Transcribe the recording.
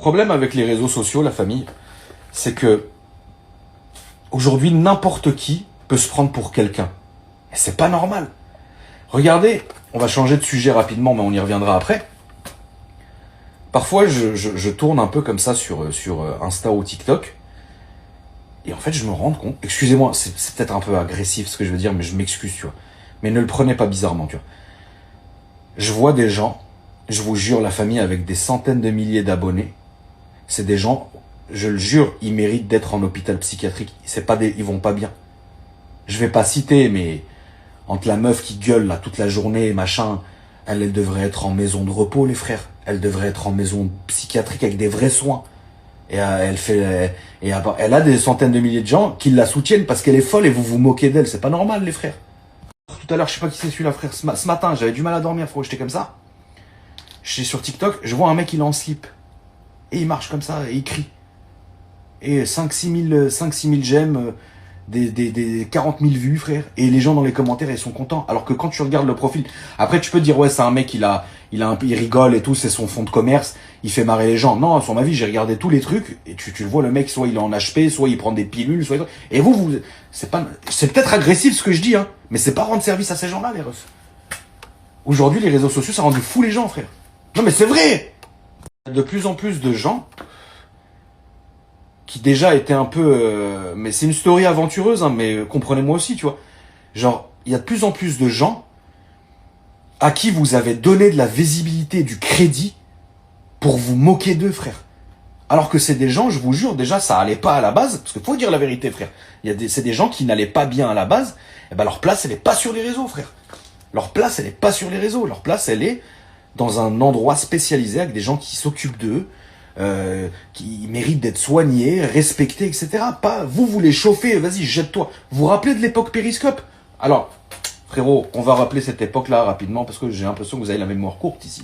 Le problème avec les réseaux sociaux, la famille, c'est que aujourd'hui, n'importe qui peut se prendre pour quelqu'un. Et c'est pas normal. Regardez, on va changer de sujet rapidement, mais on y reviendra après. Parfois, je tourne un peu comme ça sur Insta ou TikTok. Et en fait, je me rends compte, excusez-moi, c'est peut-être un peu agressif ce que je veux dire, mais je m'excuse, tu vois. Mais ne le prenez pas bizarrement, tu vois. Je vois des gens, je vous jure, la famille avec des centaines de milliers d'abonnés, c'est des gens, je le jure, ils méritent d'être en hôpital psychiatrique. Ils vont pas bien. Je vais pas citer, mais entre la meuf qui gueule là toute la journée, machin, elle devrait être en maison de repos, les frères. Elle devrait être en maison psychiatrique avec des vrais soins. Et elle a des centaines de milliers de gens qui la soutiennent parce qu'elle est folle et vous vous moquez d'elle. C'est pas normal, les frères. Tout à l'heure, je sais pas qui c'est celui-là, frère. Ce matin, j'avais du mal à dormir, frérot. J'étais comme ça. J'étais sur TikTok, je vois un mec, il est en slip. Et il marche comme ça, et il crie. Et 5-6 000 j'aime, des 40 000 vues, frère. Et les gens dans les commentaires, ils sont contents. Alors que quand tu regardes le profil, après tu peux dire, ouais, c'est un mec, il rigole et tout, c'est son fond de commerce, il fait marrer les gens. Non, à son avis, j'ai regardé tous les trucs, et tu le vois, le mec, soit il est en HP, soit il prend des pilules, soit et c'est peut-être agressif ce que je dis, hein, mais c'est pas rendre service à ces gens-là, les refs. Aujourd'hui, les réseaux sociaux, ça rend fou les gens, frère. Non, mais c'est vrai! De plus en plus de gens qui déjà étaient un peu... mais c'est une story aventureuse, hein, mais comprenez-moi aussi, tu vois. Genre, il y a de plus en plus de gens à qui vous avez donné de la visibilité, du crédit pour vous moquer d'eux, frère. Alors que c'est des gens, je vous jure, déjà, ça allait pas à la base, parce qu'il faut dire la vérité, frère. C'est des gens qui n'allaient pas bien à la base, et ben leur place, elle est pas sur les réseaux, frère. Leur place, elle est pas sur les réseaux. Leur place, elle est dans un endroit spécialisé avec des gens qui s'occupent d'eux, qui méritent d'être soignés, respectés, etc. Pas, vous les chauffez, vas-y, jette-toi. Vous vous rappelez de l'époque Périscope? Alors, frérot, on va rappeler cette époque-là rapidement, parce que j'ai l'impression que vous avez la mémoire courte ici.